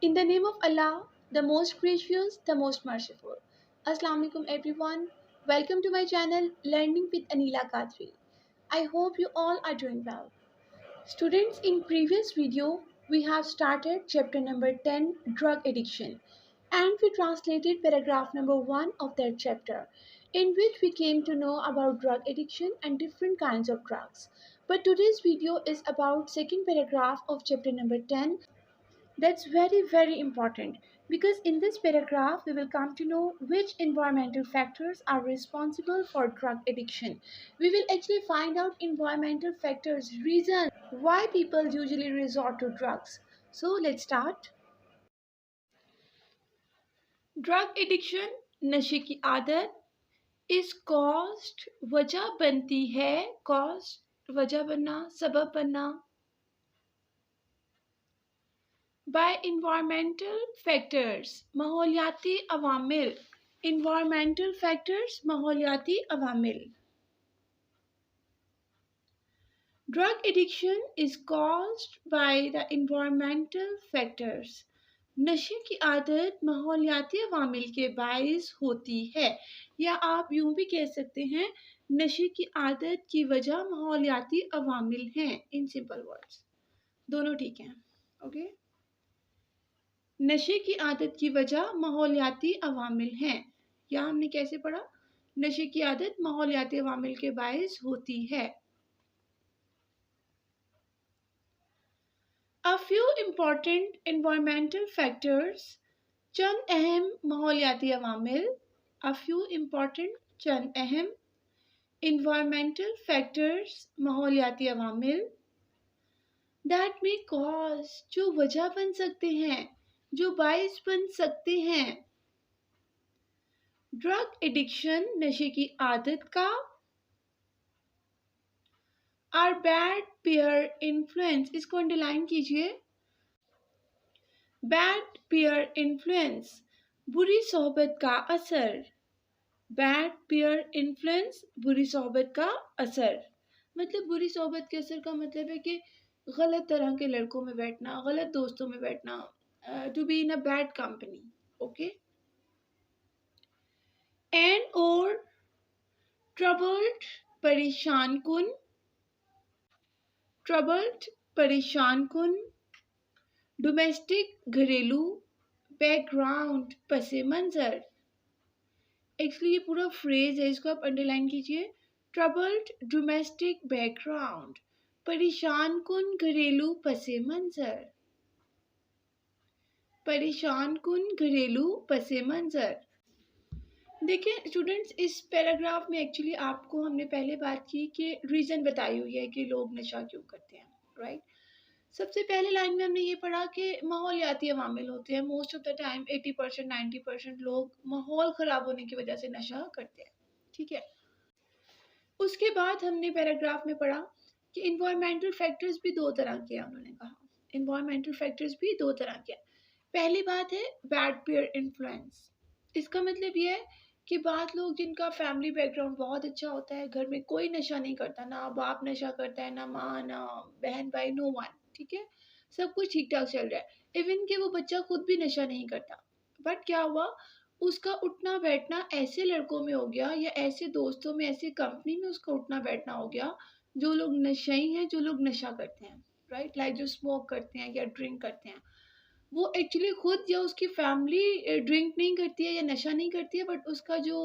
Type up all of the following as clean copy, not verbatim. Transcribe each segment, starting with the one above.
In the name of Allah, the most gracious, the most merciful. Assalamu alaikum everyone. Welcome to my channel Learning with Anila Kadri. I hope you all are doing well. Students, in previous video, we have started chapter number 10, drug addiction, and we translated paragraph number 1 of that chapter, in which we came to know about drug addiction and different kinds of drugs. But today's video is about second paragraph of chapter number 10. That's very important because in this paragraph we will come to know which environmental factors are responsible for drug addiction. We will actually find out environmental factors, reasons why people usually resort to drugs. So let's start. Drug addiction नशे की आदत इस cost वजह बनती है cost वजह बनना सबब बनना by environmental factors माहौलियाती अवामिल environmental factors माहौलियाती अवामिल drug addiction is caused by the environmental factors नशे की आदत माहौलियाती अवामिल के बायस होती है या आप यूं भी कह सकते हैं नशे की आदत की वजह माहौलियाती अवामिल हैं इन सिंपल वर्ड्स दोनों ठीक हैं ओके नशे की आदत की वजह माहौलियाती अवामिल हैं या हमने कैसे पढ़ा नशे की आदत माहौलियाती अवामिल के बायस होती है A few important environmental factors चंद अहम माहौलियाती अवामिल A few important चंद अहम environmental factors माहौलियाती अवामिल that may cause जो वजह बन सकते हैं जो बायस बन सकते हैं ड्रग एडिक्शन नशे की आदत का आर बैड पीयर इन्फ्लुएंस इसको अंडरलाइन कीजिए बैड पीयर इन्फ्लुएंस बुरी सोहबत का असर बैड पीयर इन्फ्लुएंस बुरी सोहबत का असर मतलब बुरी सोहबत के असर का मतलब है कि गलत तरह के लड़कों में बैठना गलत दोस्तों में बैठना to be in a bad company okay and और ट्रबल्ड परेशान कुन ट्रबल्ड परेशान कुन डोमेस्टिक घरेलू बैकग्राउंड पसे मंजर एक्चुअली ये पूरा फ्रेज है इसको आप अंडरलाइन कीजिए ट्रबल्ड डोमेस्टिक बैकग्राउंड परेशान कुन घरेलू पसे मंजर परेशान कुन घरेलू पसे मंजर देखिए स्टूडेंट्स इस पैराग्राफ में एक्चुअली आपको हमने पहले बात की कि रीज़न बताई हुई है कि लोग नशा क्यों करते हैं राइट सबसे पहले लाइन में हमने ये पढ़ा कि माहौलियाती अवामिल होते हैं मोस्ट ऑफ द टाइम 80% 90% लोग माहौल ख़राब होने की वजह से नशा करते हैं ठीक है उसके बाद हमने पैराग्राफ में पढ़ा कि इन्वायरमेंटल फैक्टर्स भी दो तरह के हैं उन्होंने कहा इन्वायरमेंटल फैक्टर्स भी दो तरह के हैं पहली बात है बैड पीयर इन्फ्लुएंस इसका मतलब ये है कि बाद लोग जिनका फैमिली बैकग्राउंड बहुत अच्छा होता है घर में कोई नशा नहीं करता ना बाप नशा करता है ना माँ ना बहन भाई नो वन ठीक है सब कुछ ठीक ठाक चल रहा है इवन कि वो बच्चा खुद भी नशा नहीं करता बट क्या हुआ उसका उठना बैठना ऐसे लड़कों में हो गया या ऐसे दोस्तों में ऐसी कंपनी में उसका उठना बैठना हो गया जो लोग नशेई हैं जो लोग नशा करते हैं राइट लाइक जो स्मोक करते हैं या ड्रिंक करते हैं वो एक्चुअली खुद या उसकी फैमिली ड्रिंक नहीं करती है या नशा नहीं करती है बट उसका जो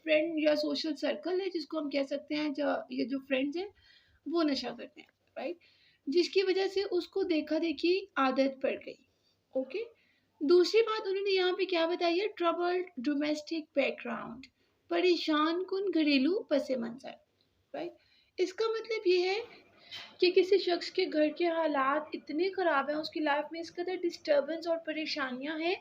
फ्रेंड या सोशल सर्कल है जिसको हम कह सकते हैं जो ये जो फ्रेंड्स हैं वो नशा करते हैं राइट जिसकी वजह से उसको देखा देखी आदत पड़ गई ओके दूसरी बात उन्होंने यहाँ पे क्या बताई है ट्रबल्ड डोमेस्टिक बैकग्राउंड परेशान कुन घरेलू पसे मंजर राइट इसका मतलब ये है कि किसी शख्स के घर के हालात इतने ख़राब हैं उसकी लाइफ में इस कदर डिस्टर्बेंस और परेशानियां हैं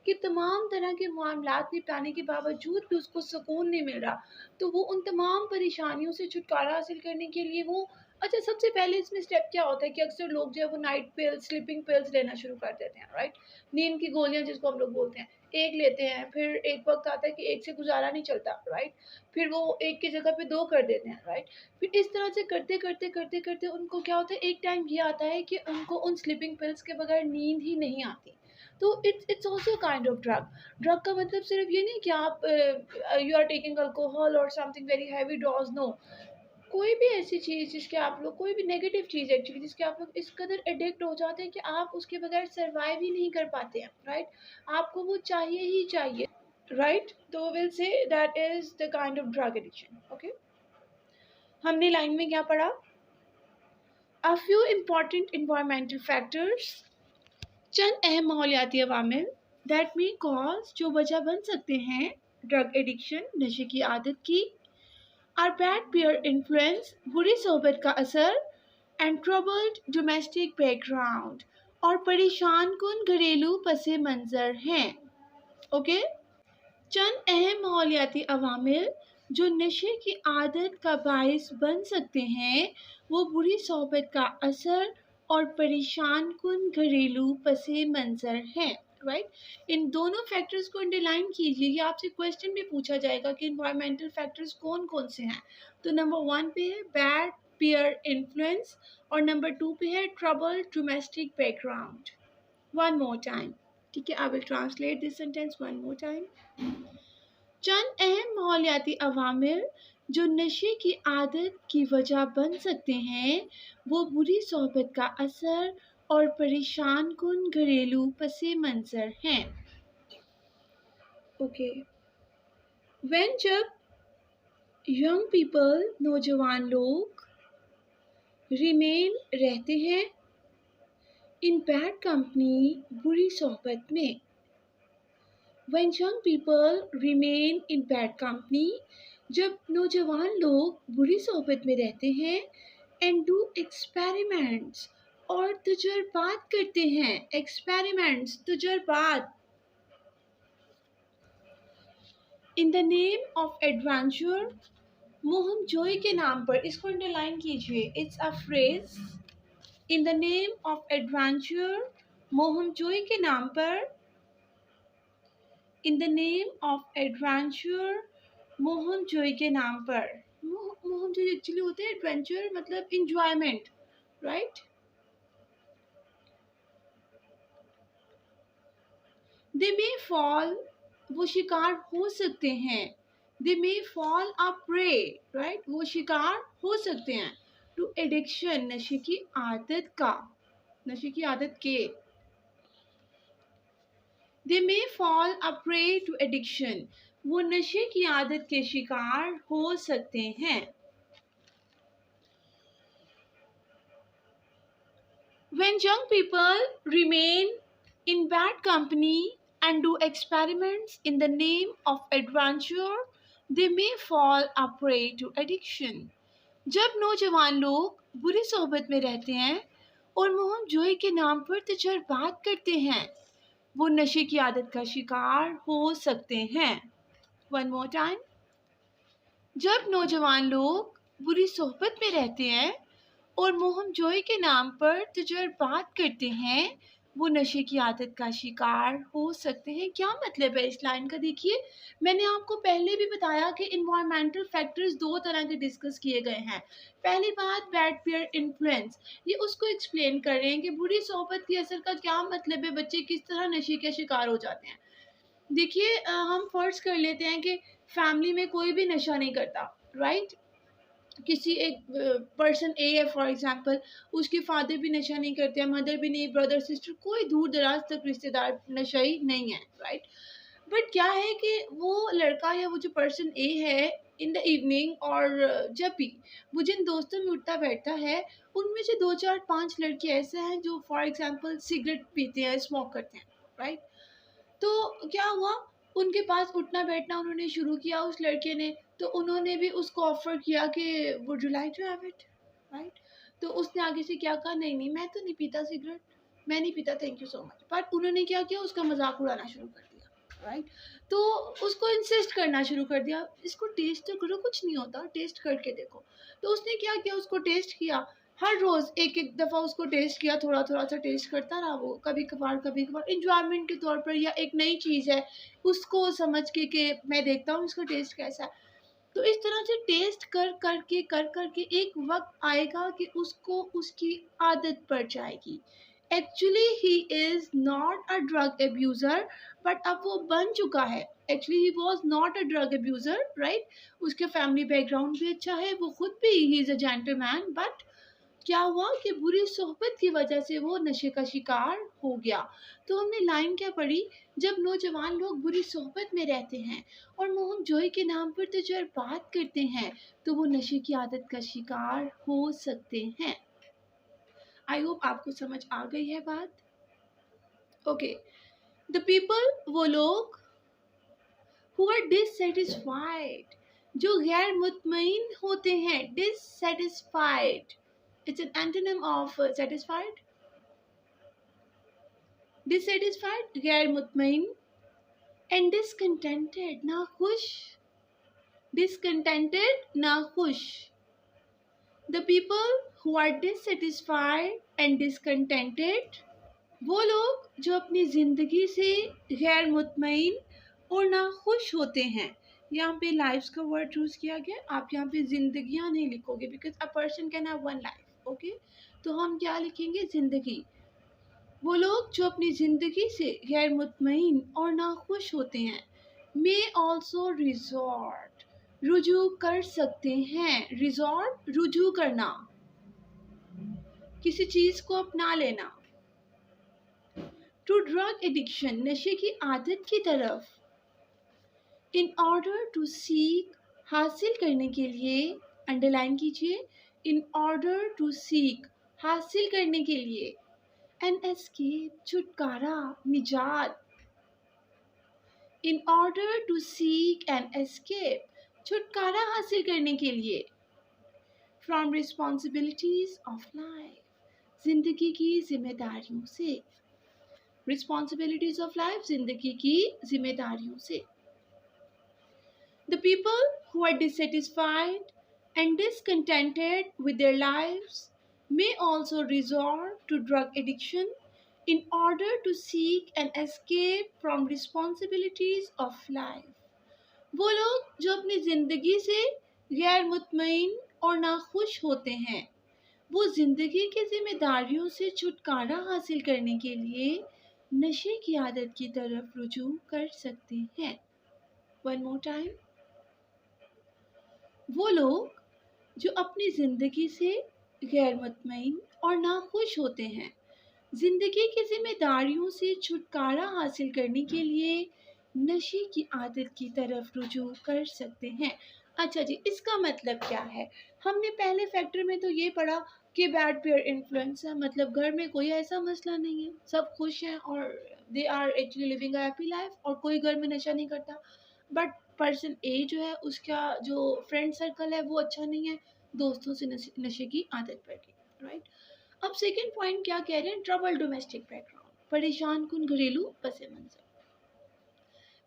कि तमाम तरह के मामलात निपटाने के बावजूद भी उसको सुकून नहीं मिल रहा तो वो उन तमाम परेशानियों से छुटकारा हासिल करने के लिए वो अच्छा सबसे पहले इसमें स्टेप क्या होता है कि अक्सर लोग जो है वो नाइट पिल्स स्लीपिंग पिल्स लेना शुरू कर देते हैं राइट नींद की गोलियां जिसको हम लोग बोलते हैं एक लेते हैं फिर एक वक्त आता है कि एक से गुजारा नहीं चलता राइट फिर वो एक की जगह पे दो कर देते हैं राइट फिर इस तरह से करते करते उनको क्या होता है एक टाइम ये आता है कि उनको उन स्लीपिंग पिल्स के बगैर नींद ही नहीं आती तो it's also kind of drug. Drug का मतलब सिर्फ ये नहीं कि आप यू आर टेकिंग अल्कोहल और something very heavy dose, no. कोई भी ऐसी चीज़ जिसके आप लोग, कोई भी नेगेटिव चीज़ एक्चुअली जिसके आप लोग इस कदर एडिक्ट हो जाते हैं कि आप उसके बगैर सर्वाइव ही नहीं कर पाते हैं, राइट। आपको वो चाहिए ही चाहिए, राइट। तो will say that is the kind of drug addiction. Okay, हमने लाइन में क्या पढ़ा? A few important environmental factors, चंद अहम माहौलियाती अवामिल that may cause, जो वजह बन सकते हैं ड्रग एडिक्शन, नशे की आदत की, are bad peer influence, बुरी सोहबत का असर, and troubled domestic background, और परेशान कुन घरेलू पसे मंजर हैं। ओके, चंद अहम माहौलियाती अवामिल जो नशे की आदत का बायस बन सकते हैं, वो बुरी सोहबत का असर और परेशान कुन घरेलू पसे मंजर हैं, राइट। इन दोनों फैक्टर्स को अंडरलाइन कीजिए। ये आपसे क्वेश्चन भी पूछा जाएगा कि इन्वायरमेंटल फैक्टर्स कौन कौन से हैं। तो नंबर 1 पे है बैड पीयर इन्फ्लुएंस और नंबर 2 पे है trouble domestic background. One more time, ठीक है, I will translate this sentence one more time. चंद अहम माहौलियाती अवामिल जो नशे की आदत की वजह बन सकते हैं, वो बुरी सोहबत का असर और परेशान कुन घरेलू पसे मंजर हैं। ओके, व्हेन जब यंग पीपल, नौजवान लोग, रिमेन रहते हैं इन बैड कंपनी, बुरी सोहबत में। When young people remain in bad company, जब नौजवान लोग बुरी सोहबत में रहते हैं, and do experiments, और तजुर्बात करते हैं, experiments तजुर्बात, in the name of adventure, मोहम जोई के नाम पर, इसको अंडरलाइन कीजिए, it's a phrase, in the name of adventure, मोहम जोई के नाम पर, in the name of adventure, मोहम जोई के नाम पर। मोहम जोई एक्चुअली होते हैं एडवेंचर मतलब इंजॉयमेंट, राइट। दे मे फॉल, वो शिकार हो सकते हैं, दे may fall a pray, right, वो शिकार हो सकते हैं, टू एडिक्शन, नशे की आदत का, नशे की आदत के। They may fall a prey to addiction, वो नशे की आदत के शिकार हो सकते हैं। When young people remain in bad company and do experiments in the name of adventure, they may fall a prey to addiction. जब नौजवान लोग बुरी सोहबत में रहते हैं और मोहम जोई के नाम पर तजुर्बात करते हैं, वो नशे की आदत का शिकार हो सकते हैं। वन मोर टाइम, जब नौजवान लोग बुरी सोहबत में रहते हैं और मोहम जोई के नाम पर तजुर्बात करते हैं, वो नशे की आदत का शिकार हो सकते हैं। क्या मतलब है इस लाइन का? देखिए, मैंने आपको पहले भी बताया कि इन्वायरमेंटल फैक्टर्स दो तरह के डिस्कस किए गए हैं। पहली बात बैड पीयर इन्फ्लुएंस, ये उसको एक्सप्लेन कर रहे हैं कि बुरी सोहबत के असर का क्या मतलब है, बच्चे किस तरह नशे के शिकार हो जाते हैं। देखिए, हम फर्ज कर लेते हैं कि फैमिली में कोई भी नशा नहीं करता, राइट। किसी एक पर्सन ए है फॉर एग्जांपल, उसके फादर भी नशा नहीं करते हैं, मदर भी नहीं, ब्रदर सिस्टर, कोई दूर दराज तक रिश्तेदार नशाई नहीं है, राइट। बट क्या है कि वो लड़का या वो जो पर्सन ए है, इन द इवनिंग और जब भी वो जिन दोस्तों में उठता बैठता है, उनमें से 2 4 5 लड़के ऐसे हैं जो फॉर एग्जांपल सिगरेट पीते हैं, स्मोक करते हैं, राइट। तो क्या हुआ, उनके पास उठना बैठना उन्होंने शुरू किया उस लड़के ने, तो उन्होंने भी उसको ऑफर किया कि would you like to have it, right. तो उसने आगे से क्या कहा, नहीं नहीं मैं तो नहीं पीता सिगरेट, मैं नहीं पीता, thank you so much. But उन्होंने क्या किया, उसका मजाक उड़ाना शुरू कर दिया, राइट। तो उसको इंसिस्ट करना शुरू कर दिया, इसको टेस्ट तो करो, कुछ नहीं होता, टेस्ट करके देखो। तो उसने क्या किया, उसको टेस्ट किया, हर रोज़ एक एक दफ़ा उसको टेस्ट किया, थोड़ा थोड़ा सा टेस्ट करता रहा वो, कभी कभार इंजॉयमेंट के तौर पर, या एक नई चीज़ है उसको समझ के कि मैं देखता हूँ इसका टेस्ट कैसा है। तो इस तरह से टेस्ट कर करके एक वक्त आएगा कि उसको उसकी आदत पड़ जाएगी, actually he is not a drug abuser, but अब वो बन चुका है। Actually he was not a drug abuser, right. उसके फैमिली बैकग्राउंड भी अच्छा है, वो खुद भी he is a gentleman, but क्या हुआ कि बुरी सोहबत की वजह से वो नशे का शिकार हो गया। तो हमने लाइन क्या पढ़ी, जब नौजवान लोग बुरी सोहबत में रहते हैं और मोहम जोई के नाम पर तजर्बात करते हैं तो वो नशे की आदत का शिकार हो सकते हैं। आई होप आपको समझ आ गई है बात। ओके, द पीपल, वो लोग हु आर डिससेटिस्फाइड, जो गैर मुतमईन होते हैं। Dissatisfied, it's an antonym of satisfied. Dissatisfied गैर मुतमईन, एंड डिसकंटेंटेड नाखुश। डिसकंटेंटेड नाखुश। The people who are dissatisfied and discontented, वो लोग जो अपनी ज़िंदगी से गैर मुतमईन और नाखुश होते हैं। यहाँ पे लाइफ्स का वर्ड चूज़ किया गया, आप यहाँ पे ज़िंदगियाँ नहीं लिखोगे because a person can have one life, okay. तो हम क्या लिखेंगे, ज़िंदगी। वो लोग जो अपनी ज़िंदगी से गैर मुतमईन और नाखुश होते हैं। मे ऑल्सो रिजॉर्ट, रुजू कर सकते हैं। रिजॉर्ट, रुजू करना, किसी चीज़ को अपना लेना। टू ड्रग एडिक्शन, नशे की आदत की तरफ। इन ऑर्डर टू सीक, हासिल करने के लिए, अंडरलाइन कीजिए, इन ऑर्डर टू सीक, हासिल करने के लिए। एन एस्केप, छुटकारा, निजात। In order to seek an escape, छुटकारा हासिल करने के लिए। फ्रॉम रिस्पॉन्सिबिलिटीज ऑफ लाइफ, जिंदगी की जिम्मेदारियों से। रिस्पॉन्सिबिलिटीज ऑफ लाइफ, जिंदगी की जिम्मेदारियों से। The people who are dissatisfied and discontented with their lives may also resort to drug addiction in order to seek an escape from responsibilities of life. वो लोग जो अपनी ज़िंदगी से गैर मुतमईन और नाखुश होते हैं, वो ज़िंदगी की जिम्मेदारियों से छुटकारा हासिल करने के लिए नशे की आदत की तरफ रुजू कर सकते हैं। One more time. वो लोग जो अपनी ज़िंदगी से गैर मुतमईन और नाखुश होते हैं, ज़िंदगी की जिम्मेदारियों से छुटकारा हासिल करने के लिए नशे की आदत की तरफ रुजू कर सकते हैं। अच्छा जी, इसका मतलब क्या है? हमने पहले फैक्टर में तो ये पढ़ा कि बैड पीयर इन्फ्लुएंस है, मतलब घर में कोई ऐसा मसला नहीं है, सब खुश हैं और they are actually living a happy life और कोई घर में नशा नहीं करता। बट पर्सन ए जो है, उसका जो फ्रेंड सर्कल है वो अच्छा नहीं है, दोस्तों से नशे की आदत पड़ गई, राइट। अब सेकेंड पॉइंट क्या कह रहे हैं, ट्रबल डोमेस्टिक बैकग्राउंड, परेशान कुन घरेलू पस मंजर।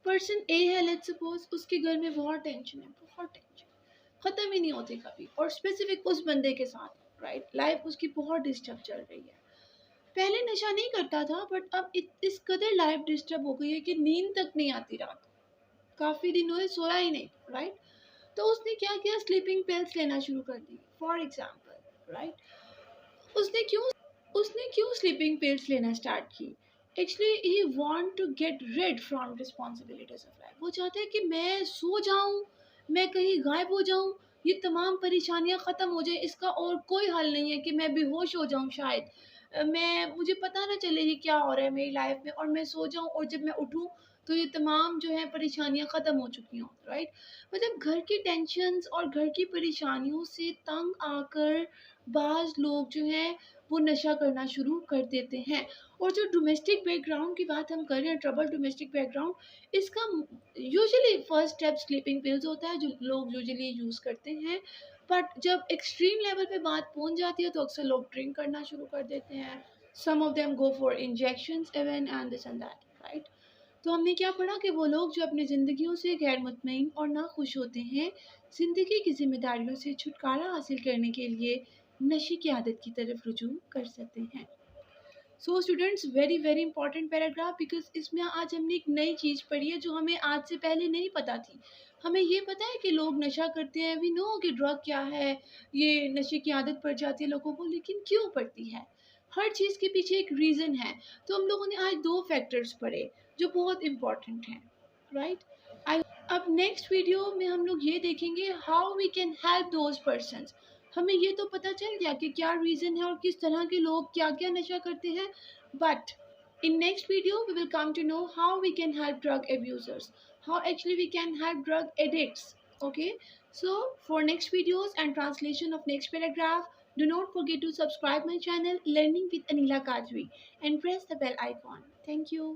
पर्सन ए है, लेट्स सपोज उसके घर में बहुत टेंशन है, बहुत टेंशन, ख़त्म ही नहीं होती कभी, और स्पेसिफिक उस बंदे के साथ, राइट। लाइफ उसकी बहुत डिस्टर्ब चल रही है। पहले नशा नहीं करता था, बट अब इस कदर लाइफ डिस्टर्ब हो गई है कि नींद तक नहीं आती रात, काफ़ी दिन हुए सोया ही नहीं, राइट। तो उसने क्या किया, स्लीपिंग पिल्स लेना शुरू कर दी, फॉर एग्जाम्पल, राइट। उसने क्यों स्लीपिंग पिल्स लेना स्टार्ट की? Actually he want to get rid from responsibilities of life. वो चाहते हैं कि मैं सो जाऊं, मैं कहीं गायब हो जाऊं, ये तमाम परेशानियां ख़त्म हो जाए, इसका और कोई हल नहीं है कि मैं बेहोश हो जाऊं शायद, मुझे पता ना चले ये क्या हो रहा है मेरी लाइफ में, और मैं सो जाऊं और जब मैं उठूं तो ये तमाम जो है परेशानियां ख़त्म हो चुकी हों, राइट। मतलब घर की टेंशन्स और घर की परेशानियों से तंग आकर बाज़ लोग जो हैं वो नशा करना शुरू कर देते हैं। और जो डोमेस्टिक बैकग्राउंड की बात हम कर रहे हैं, ट्रबल डोमेस्टिक बैकग्राउंड, इसका usually first step sleeping pills होता है जो लोग यूजुअली यूज़ करते हैं। बट जब एक्सट्रीम लेवल पे बात पहुंच जाती है तो अक्सर लोग ड्रिंक करना शुरू कर देते हैं। Some of them go for injections even and this and that, right. तो हमने क्या पढ़ा कि वो लोग जो अपनी ज़िंदगियों से गैर मुतमईन और नाखुश होते हैं, ज़िंदगी की जिम्मेदारियों से छुटकारा हासिल करने के लिए नशे की आदत की तरफ रुजू कर सकते हैं। So students, very very important paragraph, because इसमें आज हमने एक नई चीज़ पढ़ी है जो हमें आज से पहले नहीं पता थी। हमें ये पता है कि लोग नशा करते हैं, वी नो कि ड्रग क्या है, ये नशे की आदत पड़ जाती है लोगों को, लेकिन क्यों पड़ती है हर चीज़ के पीछे एक रीज़न है। तो हम लोगों ने आज 2 फैक्टर्स पढ़े जो बहुत इम्पोर्टेंट हैं, राइट? अब नेक्स्ट वीडियो में हम लोग ये देखेंगे how we can help those persons. हमें ये तो पता चल गया कि क्या रीज़न है और किस तरह के लोग क्या क्या नशा करते हैं, but in next video we will come to know how we can help drug abusers, how actually we can help drug addicts. Okay, so for next videos and translation of next paragraph, do not forget to subscribe my channel Learning with Anila Kajvi and press the bell icon. Thank you.